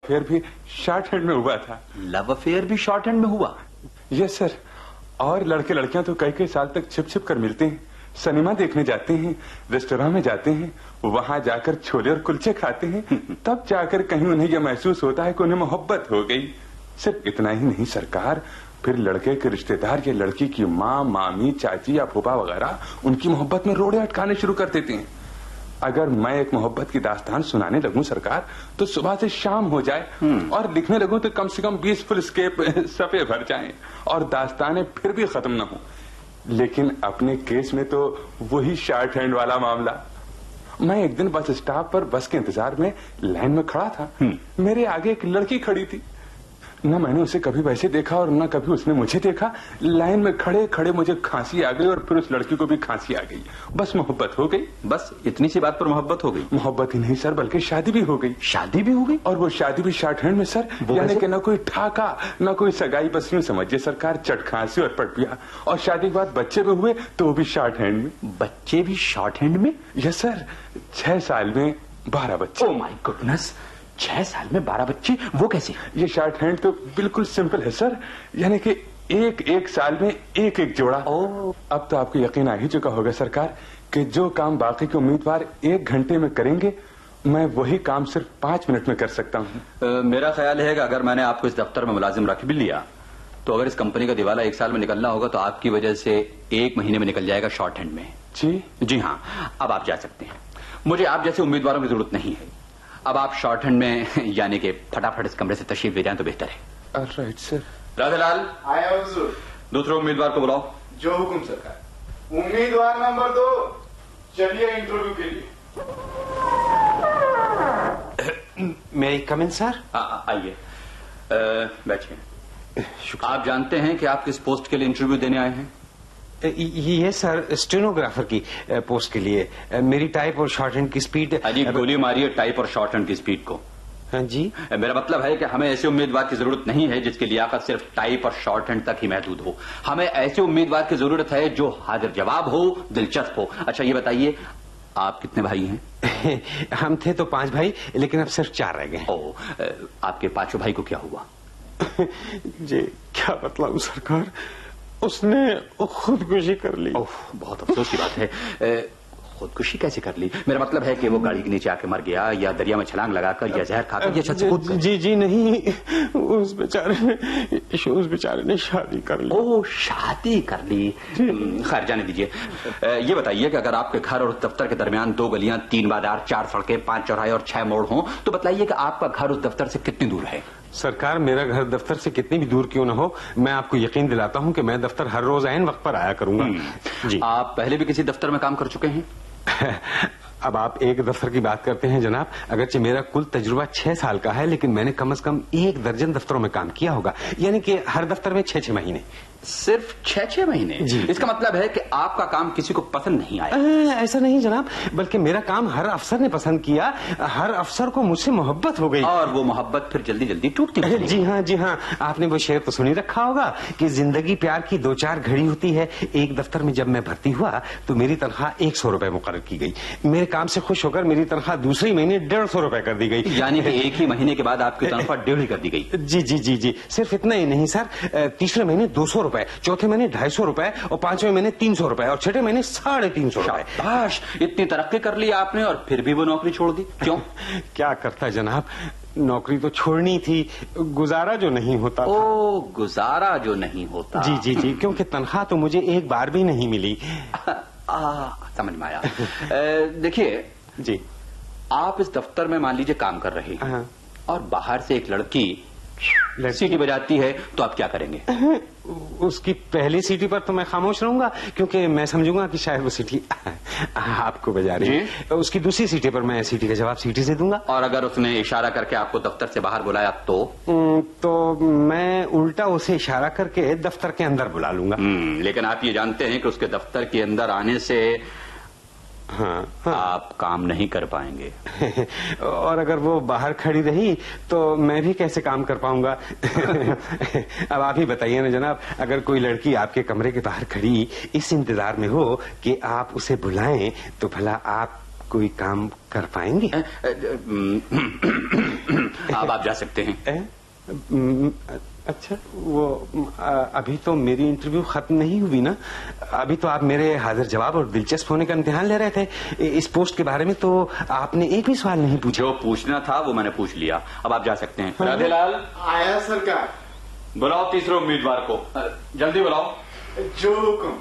Affair भी short hand में हुआ था। लव अफेयर भी शॉर्ट हैंड में हुआ? Yes sir. और लड़के लड़कियां तो कई कई साल तक छिप छिप कर मिलते हैं, सिनेमा देखने जाते हैं, रेस्टोरेंट में जाते हैं, वहां जाकर छोले और कुलचे खाते हैं, तब जाकर कहीं उन्हें यह महसूस होता है कि उन्हें मोहब्बत हो गई। सिर्फ इतना ही नहीं सरकार, फिर लड़के के रिश्तेदार या लड़की की माँ, मामी, चाची या फूफा वगैरह उनकी मोहब्बत में रोड़े अटकाने शुरू कर देते हैं। अगर मैं एक मोहब्बत की दास्तान सुनाने लगूं सरकार, तो सुबह से शाम हो जाए और लिखने लगूं तो कम से कम 20 फुल स्केप सफे भर जाएं और दास्तानें फिर भी खत्म न हो। लेकिन अपने केस में तो वही शॉर्ट हैंड वाला मामला। मैं एक दिन बस स्टॉप पर बस के इंतजार में लाइन में खड़ा था। मेरे आगे एक लड़की खड़ी थी। न मैंने उसे कभी वैसे देखा और न कभी उसने मुझे देखा। लाइन में खड़े खड़े मुझे खांसी आ गई और फिर उस लड़की को भी खांसी आ गई। बस मोहब्बत हो गई। बस इतनी सी बात पर मोहब्बत हो गई? मोहब्बत ही नहीं सर, बल्कि शादी भी हो गई। शादी भी हो गई? और वो शादी भी शॉर्ट हैंड में सर। यानी कि न कोई ठाका न कोई सगाई, बस यूं समझिए सरकार, चट खांसी और पट पिया। और शादी के बाद बच्चे भी हुए तो वो भी शॉर्ट हैंड में। बच्चे भी शॉर्ट हैंड में? Yes sir. 6 साल में 12 बच्चे। ओह माय गुडनेस, 6 साल में 12 बच्चे? वो कैसे? ये शॉर्ट हैंड तो बिल्कुल सिंपल है सर, यानी कि एक साल में एक जोड़ा। अब तो आपको यकीन आ ही चुका होगा सरकार कि जो काम बाकी के उम्मीदवार 1 घंटे में करेंगे, मैं वही काम सिर्फ 5 मिनट में कर सकता हूँ। मेरा ख्याल है कि अगर मैंने आपको इस दफ्तर में मुलाजिम रख भी लिया, तो अगर इस कंपनी का दिवाला 1 साल में निकलना होगा तो आपकी वजह से 1 महीने में निकल जाएगा शॉर्ट हैंड में। जी हाँ, अब आप जा सकते हैं। मुझे आप जैसे उम्मीदवारों की जरूरत नहीं है। अब आप शॉर्ट हैंड में यानी कि फटाफट इस कमरे से तशरीफ ले जाएं तो बेहतर है। Right sir. राधेलाल, आया हुजूर। दूसरे उम्मीदवार को बुलाओ। जो हुकुम सरकार। उम्मीदवार नंबर 2, चलिए इंटरव्यू के लिए। मे आई कम इन सर? आइए, बैठिए। आप जानते हैं कि आप किस पोस्ट के लिए इंटरव्यू देने आए हैं? ये सर, स्टेनोग्राफर की पोस्ट के लिए। मेरी टाइप और शॉर्ट हैंड की स्पीड। अजी गोली मारिए टाइप और शॉर्ट हैंड की स्पीड को। हाँ जी। मेरा मतलब है कि हमें ऐसे उम्मीदवार की जरूरत नहीं है जिसकी लियाकत सिर्फ टाइप और शॉर्ट हैंड तक ही महदूद हो। हमें ऐसे उम्मीदवार की जरूरत है जो हाजिर जवाब हो, दिलचस्प हो। अच्छा ये बताइए, आप कितने भाई हैं? हम थे तो 5 भाई, लेकिन अब सिर्फ 4 रह गए। आपके 5वें भाई को क्या हुआ? जी क्या बतलाऊं सरकार, उसने खुदकुशी कर ली। बहुत अफसोस की बात है। खुदकुशी कैसे कर ली? मेरा मतलब है कि वो गाड़ी के नीचे आके मर गया या दरिया में छलांग लगाकर या जहर खाकर या छत से कूद कर? जी नहीं, उस बेचारे ने शादी कर ली। ओह, शादी कर ली। खैर जाने दीजिए। ये बताइए कि अगर आपके घर और दफ्तर के दरमियान 2 गलियां, 3 बाजार, 4 सड़कें, 5 चौराहे और 6 मोड़ हों, तो बताइए कि आपका घर उस दफ्तर से कितनी दूर है? सरकार, मेरा घर दफ्तर से कितनी भी दूर क्यों न हो, मैं आपको यकीन दिलाता हूं कि मैं दफ्तर हर रोज ऐन वक्त पर आया करूंगा। जी। आप पहले भी किसी दफ्तर में काम कर चुके हैं? अब आप एक दफ्तर की बात करते हैं जनाब। अगरचे मेरा कुल तजुर्बा 6 साल का है, लेकिन मैंने कम से कम 1 दर्जन दफ्तरों में काम किया होगा, यानी कि हर दफ्तर में 6-6 महीने। सिर्फ 6-6 महीने? जी। इसका मतलब है कि आपका काम किसी को पसंद नहीं आया? ऐसा नहीं जनाब, बल्कि मेरा काम हर अफसर ने पसंद किया। हर अफसर को मुझसे मोहब्बत हो गई। और वो मोहब्बत फिर जल्दी जल्दी टूटती है। जी हाँ, आपने वो शेर तो सुनी रखा होगा कि जिंदगी प्यार की 2-4 घड़ी होती है। एक दफ्तर में जब मैं भर्ती हुआ तो मेरी तनख्वाह 100 रुपए मुकर्रर की गई। मेरे काम से खुश होकर मेरी तनख्वाह दूसरे महीने 150 रुपए कर दी गई। यानी कि एक ही महीने के बाद आपकी तनख्वाह 1.5 कर दी गई? जी। सिर्फ इतना ही नहीं सर, तीसरे महीने 200 रुपए, चौथे महीने 250 रुपए और 5वें महीने 300 रुपए और 6ठे महीने 350 रुपए। शाबाश, इतनी तरक्की कर ली आपने और फिर भी वो नौकरी छोड़ दी, क्यों? क्या करता जनाब, नौकरी तो छोड़नी थी, गुजारा जो नहीं होता था। गुजारा जो नहीं होता। जी, क्योंकि तनख्वाह तो मुझे एक बार भी नहीं मिली। समझ में आया। देखिए जी, आप इस दफ्तर में मान लीजिए काम कर रहे हैं और बाहर से एक लड़की सीटी बजाती है, तो आप क्या करेंगे? उसकी पहली सीटी पर तो मैं खामोश रहूंगा, क्योंकि मैं समझूंगा कि शायद वो सीटी आपको बजा रही है। उसकी दूसरी सीटी पर मैं सीटी का जवाब सीटी से दूंगा। और अगर उसने इशारा करके आपको दफ्तर से बाहर बुलाया तो मैं उल्टा उसे इशारा करके दफ्तर के अंदर बुला लूंगा। लेकिन आप ये जानते हैं कि उसके दफ्तर के अंदर आने से आप काम नहीं कर पाएंगे। और अगर वो बाहर खड़ी रही तो मैं भी कैसे काम कर पाऊंगा? अब आप ही बताइए ना जनाब, अगर कोई लड़की आपके कमरे के बाहर खड़ी इस इंतजार में हो कि आप उसे बुलाएं, तो भला आप कोई काम कर पाएंगे? अब आप जा सकते हैं। अच्छा, वो अभी तो मेरी इंटरव्यू खत्म नहीं हुई ना। अभी तो आप मेरे हाजिर जवाब और दिलचस्प होने का इम्तिहान ले रहे थे। इस पोस्ट के बारे में तो आपने एक भी सवाल नहीं पूछा। जो पूछना था वो मैंने पूछ लिया। अब आप जा सकते हैं। राधेलाल, आया सरकार। बुलाओ तीसरे उम्मीदवार को, जल्दी बुलाओ। जो हुक्म।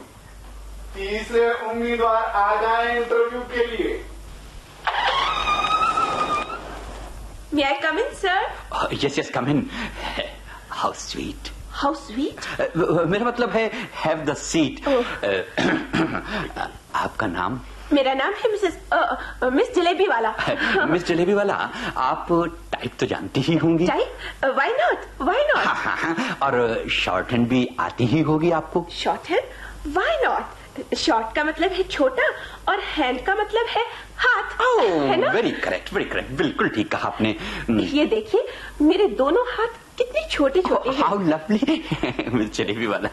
तीसरे उम्मीदवार आ जाए इंटरव्यू के लिए। May I come in, sir? Yes, come in. How sweet. How sweet. मेरा मतलब है हैव द सीट। आपका नाम? मेरा नाम है मिस जलेबी वाला। मिस जलेबी वाला, आप टाइप तो जानती ही होंगी। Type? Why not? Why not? और शॉर्ट हैंड भी आती ही होगी आपको। Short hand? Why not? Short का मतलब है छोटा और हैंड का मतलब है हाथ, है ना? वेरी करेक्ट, बिल्कुल ठीक कहा आपने। ये देखिए मेरे दोनों हाथ कितने छोटे छोटे हैं। How lovely. मिस जलेबी वाला।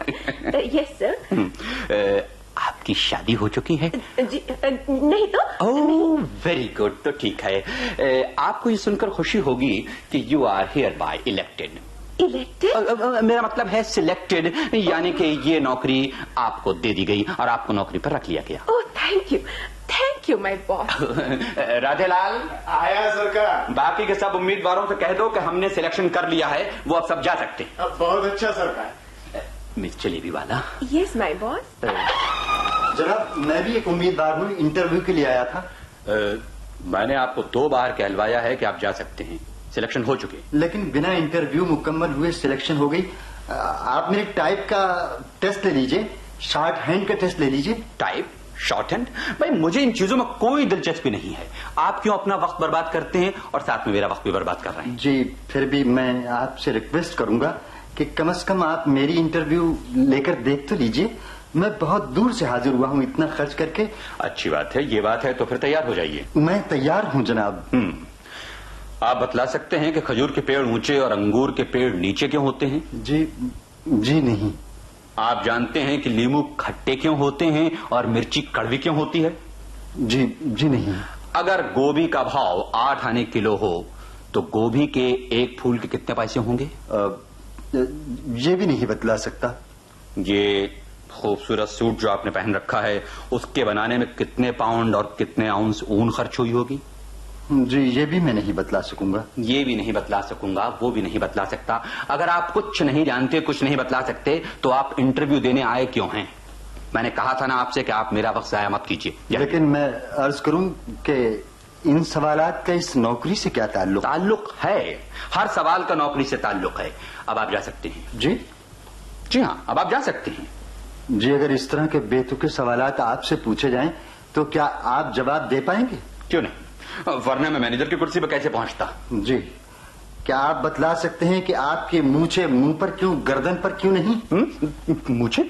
Yes sir. आपकी शादी हो चुकी है? जी नहीं तो। ओह वेरी गुड, तो ठीक है। आपको ये सुनकर खुशी होगी कि you are hereby elected. Elected? मेरा मतलब है सिलेक्टेड, यानी कि ये नौकरी आपको दे दी गई और आपको नौकरी पर रख लिया गया। Oh thank you my boss. Radhelal, आया सरकार। बाकी के सब उम्मीदवारों से कह दो कि हमने सिलेक्शन कर लिया है, वो अब सब जा सकते हैं। बहुत अच्छा सरकार। मिस जलेबी वाला। Yes my boss. जनाब, मैं भी एक उम्मीदवार हूँ, इंटरव्यू के लिए आया था। मैंने आपको 2 बार कहलवाया है कि आप जा सकते हैं, सिलेक्शन हो चुके। लेकिन बिना इंटरव्यू मुकम्मल हुए सिलेक्शन हो गई। आप मेरे टाइप का टेस्ट ले लीजिए, शॉर्ट हैंड का टेस्ट ले लीजिए। Type, short hand? भाई मुझे इन चीजों में कोई दिलचस्पी नहीं है। आप क्यों अपना वक्त बर्बाद करते हैं और साथ में मेरा वक्त भी बर्बाद कर रहे हैं? जी, फिर भी मैं आपसे रिक्वेस्ट करूंगा कि कम से कम आप मेरी इंटरव्यू लेकर देख तो लीजिए। मैं बहुत दूर से हाजिर हुआ हूँ इतना खर्च करके। अच्छी बात है, ये बात है तो फिर तैयार हो जाइए। मैं तैयार हूँ जनाब। आप बतला सकते हैं कि खजूर के पेड़ ऊंचे और अंगूर के पेड़ नीचे क्यों होते हैं? जी नहीं। आप जानते हैं कि लीमू खट्टे क्यों होते हैं और मिर्ची कड़वी क्यों होती है? जी नहीं। अगर गोभी का भाव 8 आने किलो हो तो गोभी के एक फूल के कितने पैसे होंगे? ये भी नहीं बतला सकता। ये खूबसूरत सूट जो आपने पहन रखा है उसके बनाने में कितने पाउंड और कितने आउंस ऊन खर्च हुई होगी? जी, ये भी मैं नहीं बतला सकूंगा। ये भी नहीं बतला सकूंगा, वो भी नहीं बतला सकता। अगर आप कुछ नहीं जानते, कुछ नहीं बतला सकते तो आप इंटरव्यू देने आए क्यों हैं? मैंने कहा था ना आपसे कि आप मेरा वक्त जाया मत कीजिए। लेकिन मैं अर्ज करूं कि इन सवालात का इस नौकरी से क्या ताल्लुक? ताल्लुक है, हर सवाल का नौकरी से ताल्लुक है। अब आप जा सकते हैं। जी हाँ, अब आप जा सकते हैं। जी, अगर इस तरह के बेतुके सवालात आपसे पूछे जाएं तो क्या आप जवाब दे पाएंगे? क्यों नहीं, वरना मैं मैनेजर की कुर्सी पर कैसे पहुंचता? जी, क्या आप बतला सकते हैं कि आपके मूछे मुंह पर क्यों, गर्दन पर क्यों नहीं? मुझे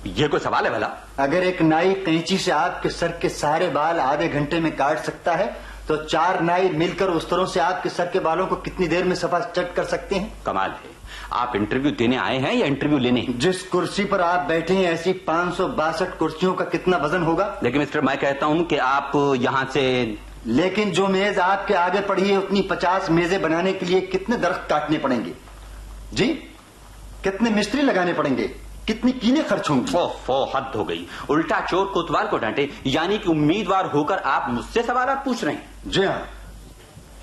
ये कोई सवाल है भला? अगर एक नाई कैंची से आपके सर के सारे बाल आधे घंटे में काट सकता है तो 4 नाई मिलकर उस तरह से आपके सर के बालों को कितनी देर में सफा चट कर सकते हैं? कमाल है। आप इंटरव्यू देने आए हैं या इंटरव्यू लेने? जिस कुर्सी पर आप बैठे हैं ऐसी 562 कुर्सियों का कितना वजन होगा? लेकिन मिस्टर, मैं कहता हूं कि आप यहां से... लेकिन जो मेज आपके आगे पड़ी है उतनी 50 मेजें बनाने के लिए कितने दरख्त काटने पड़ेंगे? जी, कितने मिस्त्री लगाने पड़ेंगे? कितनी कीलें खर्च होंगी? ओहो, हद हो गई। उल्टा चोर कोतवाल को डांटे, यानी कि उम्मीदवार होकर आप मुझसे सवाल पूछ रहे हैं? जी हाँ,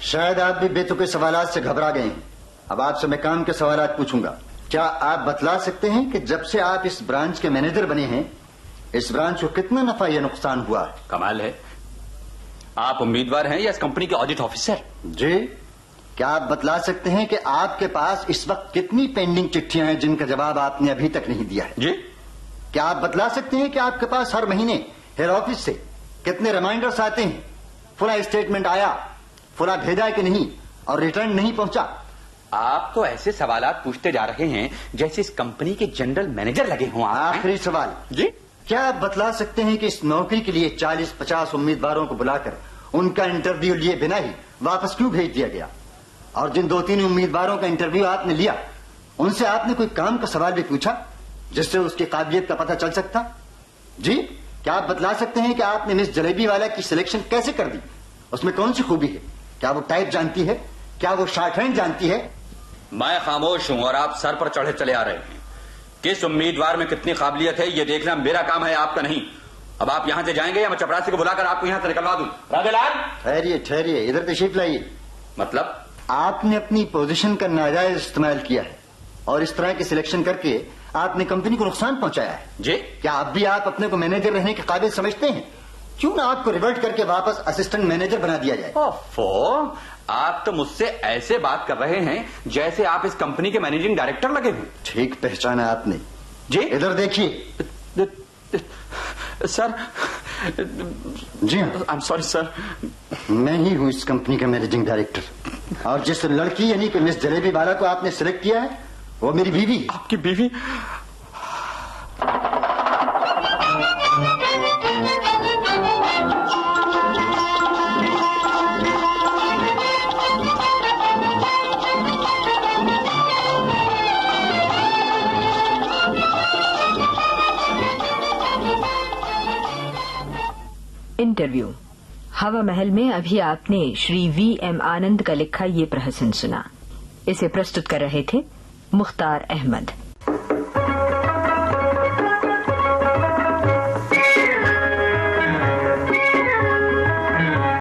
शायद आप भी बेतुके सवालात से घबरा गए हैं। अब आपसे मैं काम के सवालात पूछूंगा। क्या आप बतला सकते हैं कि जब से आप इस ब्रांच के मैनेजर बने हैं इस ब्रांच को कितना नफा या नुकसान हुआ? कमाल है, आप उम्मीदवार हैं या इस कंपनी के ऑडिट ऑफिसर? जी, क्या आप बतला सकते हैं कि आपके पास इस वक्त कितनी पेंडिंग चिट्ठियां हैं जिनका जवाब आपने अभी तक नहीं दिया है? जी। क्या आप बतला सकते हैं कि आपके पास हर महीने हेड ऑफिस से कितने रिमाइंडर्स आते हैं? फुला स्टेटमेंट आया, फुला भेजा है कि नहीं, और रिटर्न नहीं पहुंचा? आप तो ऐसे सवालात पूछते जा रहे हैं जैसे इस कंपनी के जनरल मैनेजर लगे हों। आखिरी सवाल जी, क्या आप बतला सकते हैं कि इस नौकरी के लिए 40-50 उम्मीदवारों को बुलाकर उनका इंटरव्यू लिए बिना ही वापस क्यों भेज दिया गया? और जिन 2-3 उम्मीदवारों का इंटरव्यू आपने लिया उनसे आपने कोई काम का सवाल भी पूछा जिससे उसकी काबिलियत का पता चल सकता? जी, क्या आप बतला सकते हैं कि आपने मिस जलेबी वाला की सिलेक्शन कैसे कर दी? उसमें कौन सी खूबी है? क्या वो टाइप जानती है? क्या वो शॉर्ट हैंड जानती है? मैं खामोश हूं और आप सर पर चढ़े चले आ रहे हैं। किस उम्मीदवार में कितनी काबिलियत है ये देखना मेरा काम है, आपका नहीं। अब आप यहां से जाएंगे या मैं चपरासी को बुलाकर आपको यहां से निकलवा दूं? राधेलाल, ठहरिए ठहरिए, इधर तशरीफ लाइए। मतलब आपने अपनी पोजीशन का नाजायज इस्तेमाल किया है और इस तरह की सिलेक्शन करके आपने कंपनी को नुकसान पहुंचाया है। जी, क्या अब भी आप अपने को मैनेजर रहने के काबिल समझते हैं? क्यों ना आपको रिवर्ट करके वापस असिस्टेंट मैनेजर बना दिया जाए? ओफो, आप तो मुझसे ऐसे बात कर रहे हैं जैसे आप इस कंपनी के मैनेजिंग डायरेक्टर लगे हैं। ठीक पहचाना आपने। जी, इधर देखिए। सर। जी हाँ, आई एम सॉरी सर। मैं ही हूँ इस कंपनी का मैनेजिंग डायरेक्टर और जिस लड़की यानी कि मिस जलेबी वाला को आपने सिलेक्ट किया है वो मेरी बीवी है। आपकी बीवी? इंटरव्यू। हवा महल में अभी आपने श्री V.M. आनंद का लिखा ये प्रहसन सुना। इसे प्रस्तुत कर रहे थे मुख्तार अहमद।